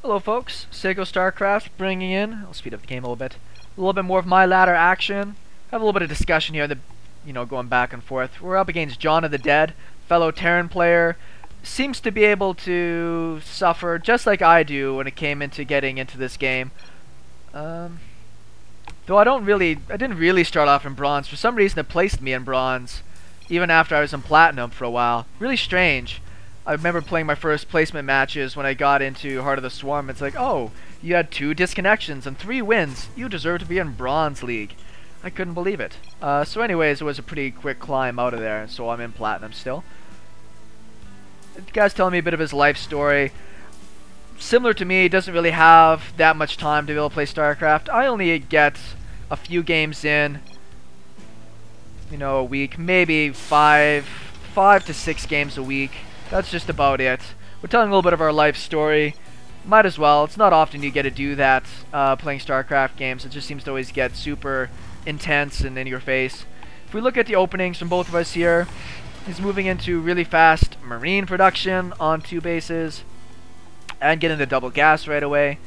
Hello folks, SeKo Starcraft bringing in, I'll speed up the game a little bit more of my ladder action. Have a little bit of discussion here, going back and forth. We're up against John of the Dead, fellow Terran player. Seems to be able to suffer just like I do when it came into getting into this game. Though I didn't really start off in bronze. For some reason it placed me in bronze, even after I was in platinum for a while. Really strange. I remember playing my first placement matches when I got into Heart of the Swarm. It's like, oh, you had 2 disconnections and 3 wins. You deserve to be in Bronze League. I couldn't believe it. So anyways, it was a pretty quick climb out of there, so I'm in Platinum still. The guy's telling me a bit of his life story. Similar to me, he doesn't really have that much time to be able to play StarCraft. I only get a few games in, a week. Maybe 5 to 6 games a week. That's just about it. We're telling a little bit of our life story. Might as well. It's not often you get to do that playing StarCraft games. It just seems to always get super intense and in your face. If we look at the openings from both of us here, he's moving into really fast Marine production on 2 bases and getting the double gas right away.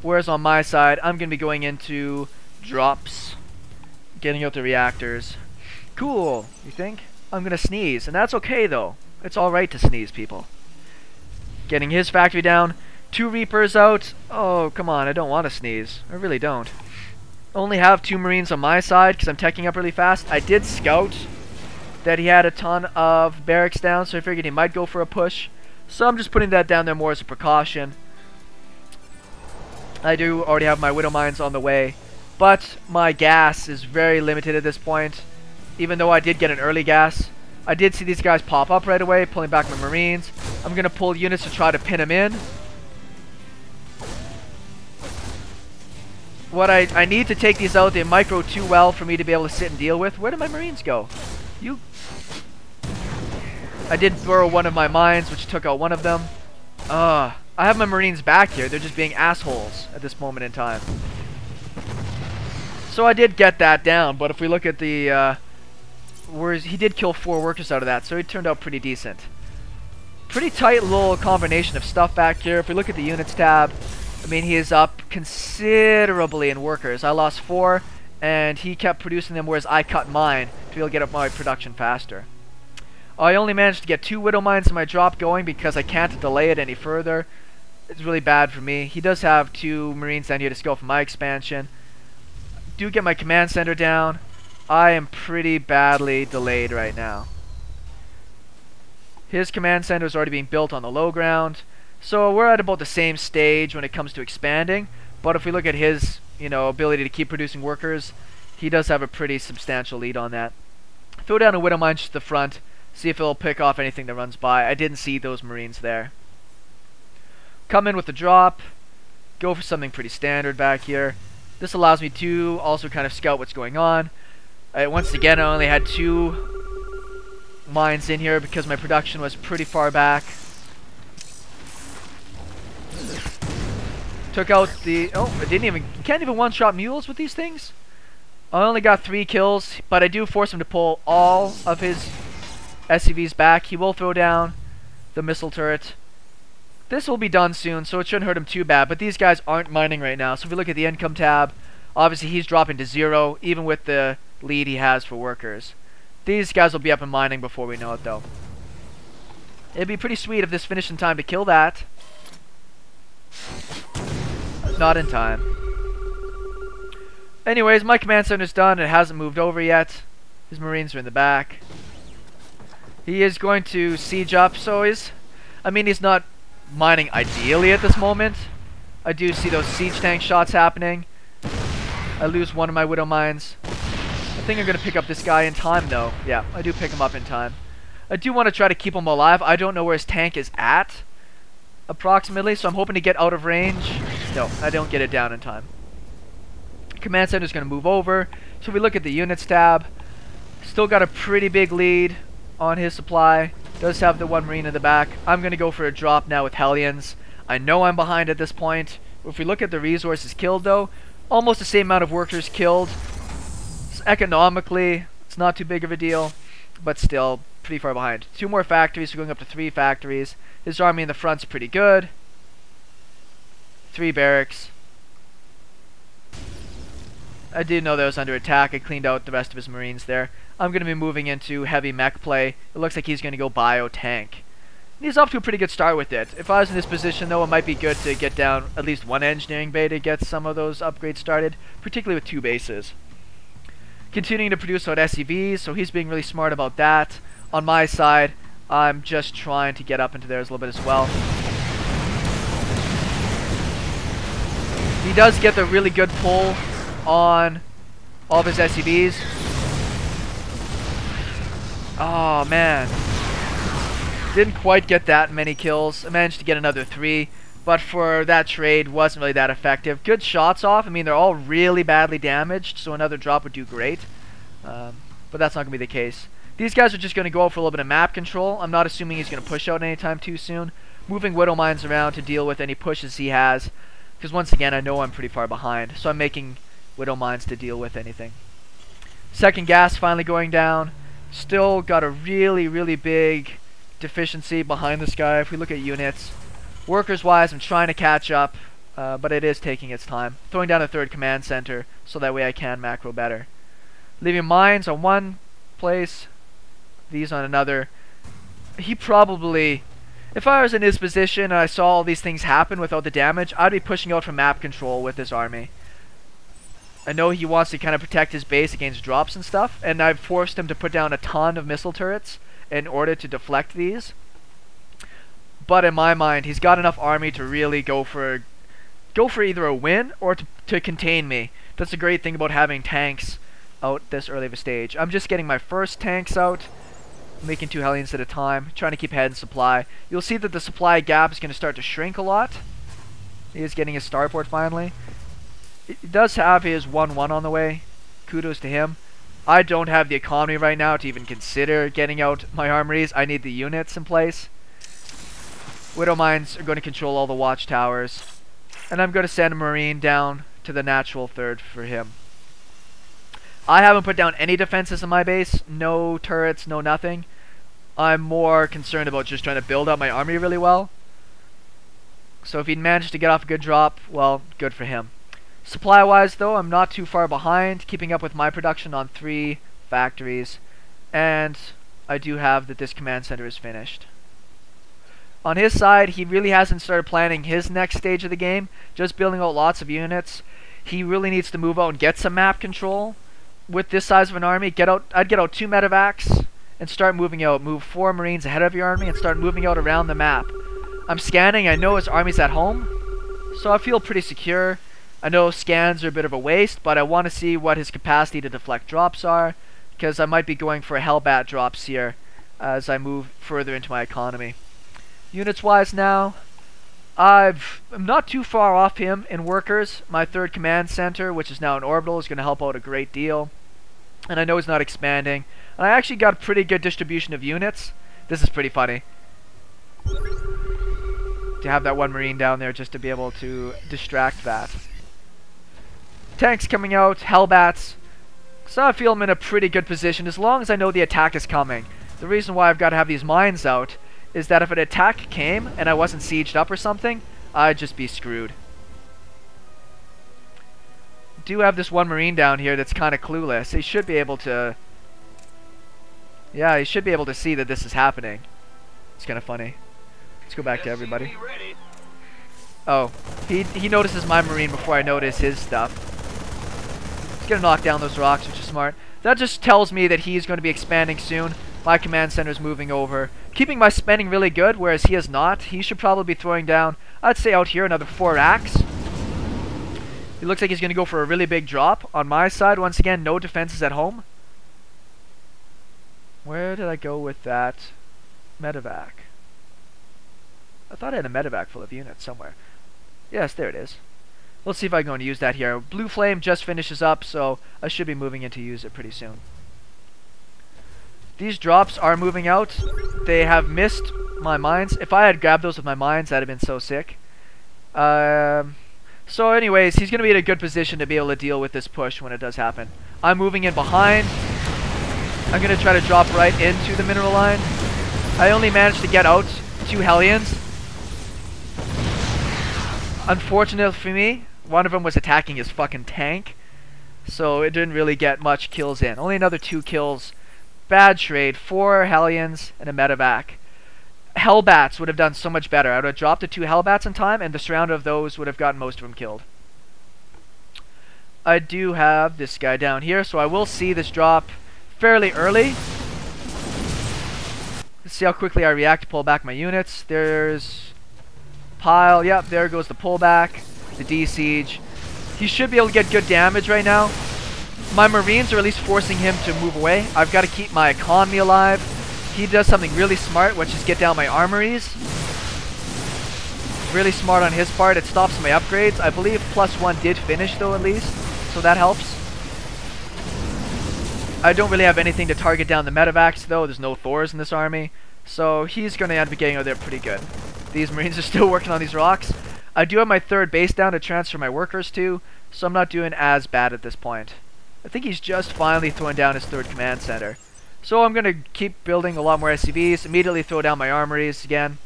Whereas on my side, I'm going to be going into drops, getting out the reactors. Cool, you think? I'm going to sneeze, and that's okay though. It's alright to sneeze, people. Getting his factory down. 2 Reapers out. Oh, come on. I don't want to sneeze. I really don't. Only have 2 Marines on my side because I'm teching up really fast. I did scout that he had a ton of barracks down, so I figured he might go for a push. So I'm just putting that down there more as a precaution. I do already have my Widow Mines on the way, but my gas is very limited at this point. Even though I did get an early gas, I did see these guys pop up right away, pulling back my Marines. I'm going to pull units to try to pin them in. What I need to take these out. They micro too well for me to be able to sit and deal with. Where did my Marines go? I did throw one of my mines, which took out one of them. I have my Marines back here. They're just being assholes at this moment in time. So I did get that down, but if we look at the... he did kill 4 workers out of that, so it turned out pretty decent. Pretty tight little combination of stuff back here. If we look at the units tab, I mean, he is up considerably in workers. I lost 4, and he kept producing them, whereas I cut mine to be able to get up my production faster. I only managed to get 2 Widow Mines in my drop going because I can't delay it any further. It's really bad for me. He does have 2 Marines down here to scale for my expansion. Do get my command center down. I am pretty badly delayed right now. His command center is already being built on the low ground, so we're at about the same stage when it comes to expanding. But if we look at his, ability to keep producing workers, he does have a pretty substantial lead on that. Throw down a Widow Mine to the front, see if it'll pick off anything that runs by. I didn't see those Marines there. Come in with the drop, go for something pretty standard back here. This allows me to also kind of scout what's going on. Once again, I only had 2 mines in here because my production was pretty far back. Took out the... Oh, you can't even one-shot mules with these things? I only got 3 kills, but I do force him to pull all of his SCVs back. He will throw down the missile turret. This will be done soon, so it shouldn't hurt him too bad, but these guys aren't mining right now. So if we look at the income tab, obviously he's dropping to 0, even with the lead he has for workers. These guys will be up and mining before we know it, though. It'd be pretty sweet if this finished in time to kill that. Not in time. Anyways, my command center's done. It hasn't moved over yet. His Marines are in the back. He is going to siege up, so he's not mining ideally at this moment. I do see those siege tank shots happening. I lose one of my Widow Mines. I think I'm going to pick up this guy in time, though. Yeah, I do pick him up in time. I do want to try to keep him alive. I don't know where his tank is at, approximately, so I'm hoping to get out of range. No, I don't get it down in time. Command center is going to move over. So if we look at the units tab, still got a pretty big lead on his supply. Does have the 1 Marine in the back. I'm going to go for a drop now with Hellions. I know I'm behind at this point. If we look at the resources killed, though, almost the same amount of workers killed. Economically, it's not too big of a deal, but still pretty far behind. 2 more factories, so going up to 3 factories. His army in the front's pretty good. 3 barracks. I did know that was under attack. I cleaned out the rest of his marines there. I'm going to be moving into heavy mech play. It looks like he's going to go bio tank. He's off to a pretty good start with it. If I was in this position though, it might be good to get down at least one engineering bay to get some of those upgrades started, particularly with 2 bases. Continuing to produce out SCVs, so he's being really smart about that. On my side, I'm just trying to get up into theirs a little bit as well. He does get the really good pull on all of his SCVs. Oh man, didn't quite get that many kills. I managed to get another 3, but for that trade wasn't really that effective. Good shots off. I mean, they're all really badly damaged, so another drop would do great, but that's not gonna be the case. These guys are just gonna go out for a little bit of map control. I'm not assuming he's gonna push out anytime too soon. Moving Widow Mines around to deal with any pushes he has, because once again I know I'm pretty far behind, so I'm making Widow Mines to deal with anything. Second gas finally going down. Still got a really big deficiency behind this guy. If we look at units, workers wise, I'm trying to catch up, but it is taking its time. Throwing down a 3rd command center so that way I can macro better. Leaving mines on one place, these on another. He probably, if I was in his position and I saw all these things happen without the damage, I'd be pushing out for map control with this army. I know he wants to kind of protect his base against drops and stuff, and I've forced him to put down a ton of missile turrets in order to deflect these. But in my mind, he's got enough army to really go for either a win or to contain me. That's a great thing about having tanks out this early of a stage. I'm just getting my first tanks out, making 2 Hellions at a time, trying to keep ahead in supply. You'll see that the supply gap is going to start to shrink a lot. He is getting his starport finally. He does have his 1-1 on the way. Kudos to him. I don't have the economy right now to even consider getting out my armories. I need the units in place. Widow Mines are going to control all the watchtowers. And I'm going to send a marine down to the natural 3rd for him. I haven't put down any defenses in my base. No turrets, no nothing. I'm more concerned about just trying to build up my army really well. So if he managed to get off a good drop, well, good for him. Supply-wise, though, I'm not too far behind, keeping up with my production on 3 factories, and I do have that this command center is finished. On his side, he really hasn't started planning his next stage of the game, just building out lots of units. He really needs to move out and get some map control. With this size of an army, I'd get out 2 medevacs and start moving out. Move 4 marines ahead of your army and start moving out around the map. I'm scanning, I know his army's at home, so I feel pretty secure. I know scans are a bit of a waste, but I want to see what his capacity to deflect drops are, because I might be going for a Hellbat drops here as I move further into my economy. Units wise now, I'm not too far off him in workers. My 3rd command center, which is now an orbital, is going to help out a great deal. And I know he's not expanding. And I actually got a pretty good distribution of units. This is pretty funny. To have that 1 marine down there just to be able to distract that. Tanks coming out, Hellbats. So I feel I'm in a pretty good position as long as I know the attack is coming. The reason why I've got to have these mines out is that if an attack came and I wasn't sieged up or something, I'd just be screwed. Do have this 1 marine down here that's kind of clueless. He should be able to... Yeah, he should be able to see that this is happening. It's kind of funny. Let's go back to everybody. Oh, he notices my marine before I notice his stuff. He's gonna knock down those rocks, which is smart. That just tells me that he's going to be expanding soon. My command center is moving over. Keeping my spending really good, whereas he is not. He should probably be throwing down, I'd say out here, another 4 racks. It looks like he's going to go for a really big drop. On my side, once again, no defenses at home. Where did I go with that medevac? I thought I had a medevac full of units somewhere. Yes, there it is. Let's see if I can go and use that here. Blue Flame just finishes up, so I should be moving in to use it pretty soon. These drops are moving out. They have missed my mines. If I had grabbed those with my mines, that'd have been so sick. So anyways, he's going to be in a good position to be able to deal with this push when it does happen. I'm moving in behind. I'm going to try to drop right into the mineral line. I only managed to get out 2 Hellions. Unfortunately for me, one of them was attacking his fucking tank, so it didn't really get much kills in. Only another 2 kills. Bad trade. 4 Hellions and a medevac. Hellbats would have done so much better. I would have dropped the 2 Hellbats in time, and the surround of those would have gotten most of them killed. I do have this guy down here, so I will see this drop fairly early. Let's see how quickly I react to pull back my units. There's pile. Yep, there goes the pullback. The D-siege. He should be able to get good damage right now. My Marines are at least forcing him to move away. I've got to keep my economy alive. He does something really smart, which is get down my armories. Really smart on his part. It stops my upgrades. I believe +1 did finish though, at least. So that helps. I don't really have anything to target down the medevacs though. There's no Thors in this army. So he's going to end up getting out there pretty good. These Marines are still working on these rocks. I do have my 3rd base down to transfer my workers to, so I'm not doing as bad at this point. I think he's just finally throwing down his 3rd command center. So I'm going to keep building a lot more SCVs, immediately throw down my armories again,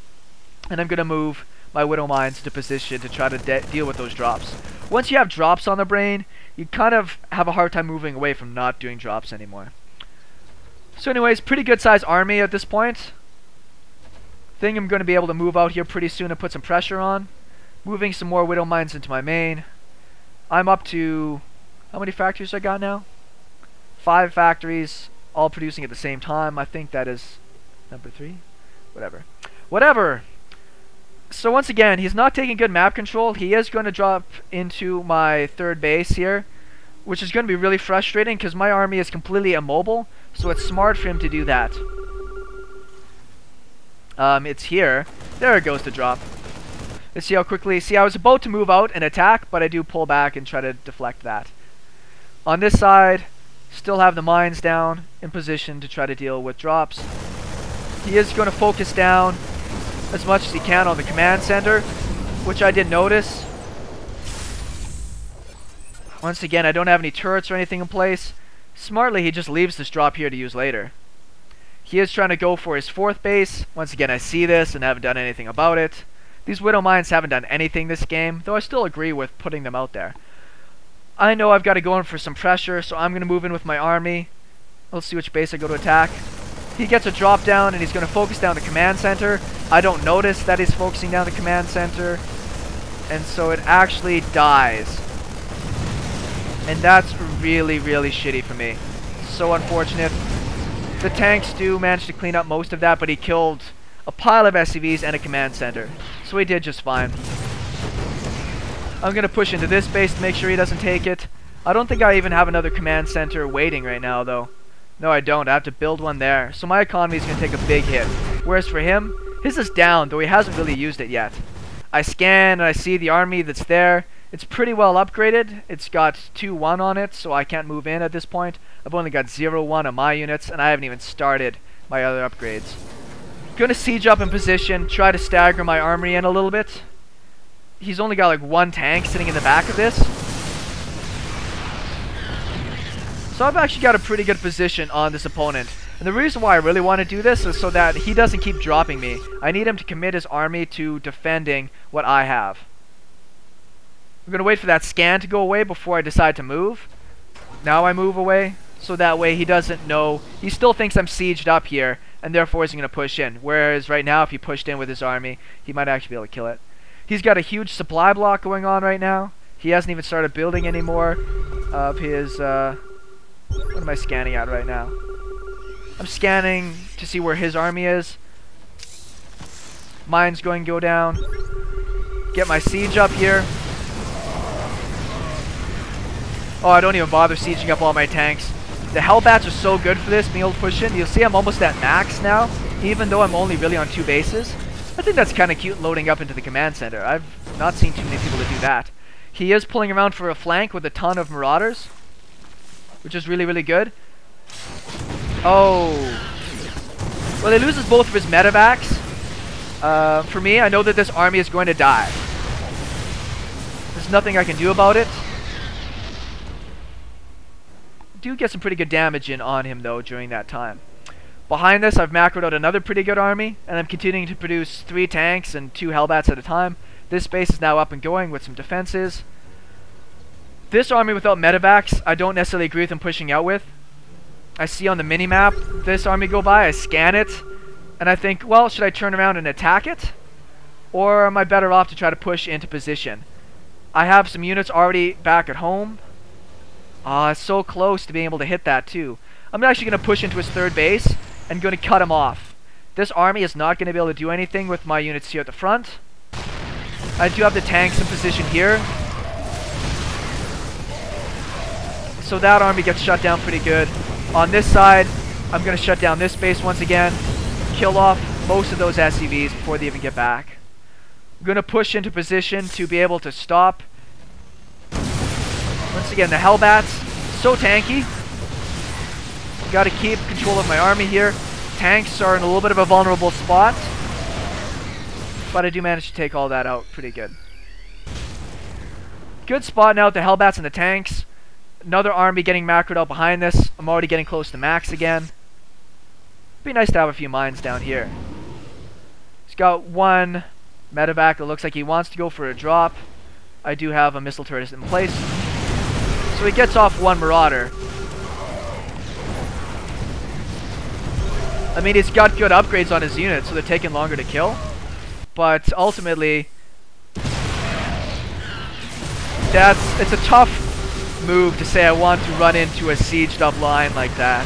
and I'm going to move my Widow Mines into position to try to deal with those drops. Once you have drops on the brain, you kind of have a hard time moving away from not doing drops anymore. So anyways, pretty good sized army at this point. Think I'm going to be able to move out here pretty soon and put some pressure on. Moving some more Widow Mines into my main. I'm up to... how many factories I got now? 5 factories, all producing at the same time. I think that is number 3. Whatever. So once again, he's not taking good map control. He is going to drop into my 3rd base here, which is going to be really frustrating because my army is completely immobile. So it's smart for him to do that. It's here. There it goes to drop. Let's see how quickly... see, I was about to move out and attack, but I do pull back and try to deflect that. On this side, still have the mines down in position to try to deal with drops. He is going to focus down as much as he can on the command center, which I did notice. Once again, I don't have any turrets or anything in place. Smartly, he just leaves this drop here to use later. He is trying to go for his 4th base. Once again, I see this and haven't done anything about it. These Widow Mines haven't done anything this game, though I still agree with putting them out there. I know I've got to go in for some pressure, so I'm going to move in with my army. Let's see which base I go to attack. He gets a drop down and he's going to focus down the command center. I don't notice that he's focusing down the command center, and so it actually dies. And that's really, really shitty for me. So unfortunate. The tanks do manage to clean up most of that, but he killed a pile of SCVs and a command center. So he did just fine. I'm going to push into this base to make sure he doesn't take it. I don't think I even have another command center waiting right now, though. No, I don't. I have to build one there. So my economy is going to take a big hit. Whereas for him, his is down, though he hasn't really used it yet. I scan and I see the army that's there. It's pretty well upgraded. It's got 2-1 on it, so I can't move in at this point. I've only got 0-1 on my units, and I haven't even started my other upgrades. Gonna siege up in position, try to stagger my army in a little bit. He's only got like 1 tank sitting in the back of this. So I've actually got a pretty good position on this opponent. And the reason why I really want to do this is so that he doesn't keep dropping me. I need him to commit his army to defending what I have. I'm going to wait for that scan to go away before I decide to move. Now I move away, so that way he doesn't know. He still thinks I'm sieged up here, and therefore isn't going to push in. Whereas right now, if he pushed in with his army, he might actually be able to kill it. He's got a huge supply block going on right now. He hasn't even started building any more of his... what am I scanning at right now? I'm scanning to see where his army is. Mine's going to go down. Get my siege up here. Oh, I don't even bother sieging up all my tanks. The Hellbats are so good for this, being able to push in. You'll see I'm almost at max now, even though I'm only really on 2 bases. I think that's kind of cute loading up into the command center. I've not seen too many people to do that. He is pulling around for a flank with a ton of Marauders, which is really, really good. Oh. Well, he loses both of his medevacs. For me, I know that this army is going to die. There's nothing I can do about it. Do get some pretty good damage in on him, though, during that time. Behind this, I've macroed out another pretty good army, and I'm continuing to produce 3 tanks and 2 Hellbats at a time. This base is now up and going with some defenses. This army without medevacs, I don't necessarily agree with them pushing out with. I see on the mini-map this army go by, I scan it, and I think, well, should I turn around and attack it? Or am I better off to try to push into position? I have some units already back at home. It's so close to being able to hit that too. I'm actually going to push into his third base and going to cut him off. This army is not going to be able to do anything with my units here at the front. I do have the tanks in position here. So that army gets shut down pretty good. On this side, I'm going to shut down this base once again. Kill off most of those SCVs before they even get back. I'm going to push into position to be able to stop. Once again, the Hellbats, so tanky. Got to keep control of my army here. Tanks are in a little bit of a vulnerable spot. But I do manage to take all that out pretty good. Good spot now with the Hellbats and the tanks. Another army getting macroed out behind this. I'm already getting close to max again. Be nice to have a few mines down here. He's got one medevac that looks like he wants to go for a drop. I do have a missile turret in place. So he gets off one Marauder. I mean, he's got good upgrades on his units, so they're taking longer to kill. But ultimately, it's a tough move to say I want to run into a sieged up line like that.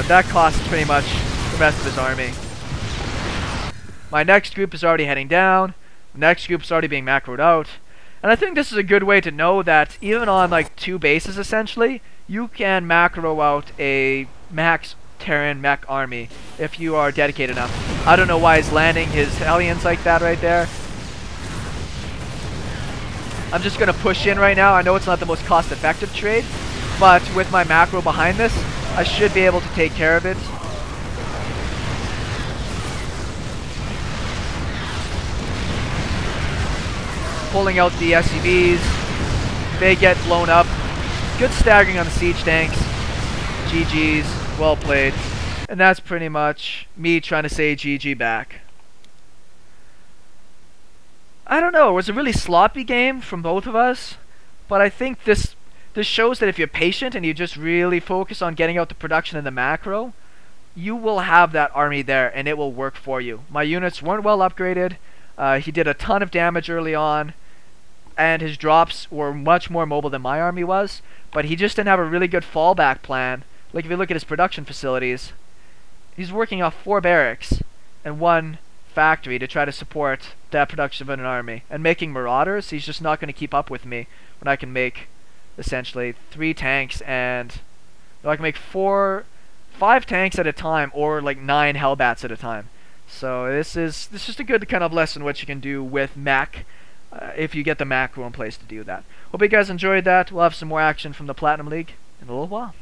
That costs pretty much the rest of his army. My next group is already heading down. The next group is already being macroed out. And I think this is a good way to know that even on like 2 bases essentially, you can macro out a max Terran mech army if you are dedicated enough. I don't know why he's landing his Hellions like that right there. I'm just going to push in right now. I know it's not the most cost-effective trade, but with my macro behind this, I should be able to take care of it. Pulling out the SCVs. They get blown up. Good staggering on the siege tanks. GG's. Well played. And that's pretty much me trying to say GG back. I don't know, it was a really sloppy game from both of us, but I think this shows that if you're patient and you just really focus on getting out the production and the macro, you will have that army there and it will work for you. My units weren't well upgraded. He did a ton of damage early on, and his drops were much more mobile than my army was, but he just didn't have a really good fallback plan. Like if you look at his production facilities, he's working off 4 barracks and 1 factory to try to support that production of an army. And making Marauders, he's just not going to keep up with me when I can make essentially 3 tanks and I can make 5 tanks at a time, or like 9 Hellbats at a time. So this is just a good kind of lesson what you can do with Mech if you get the macro in place to do that. Hope you guys enjoyed that. We'll have some more action from the Platinum League in a little while.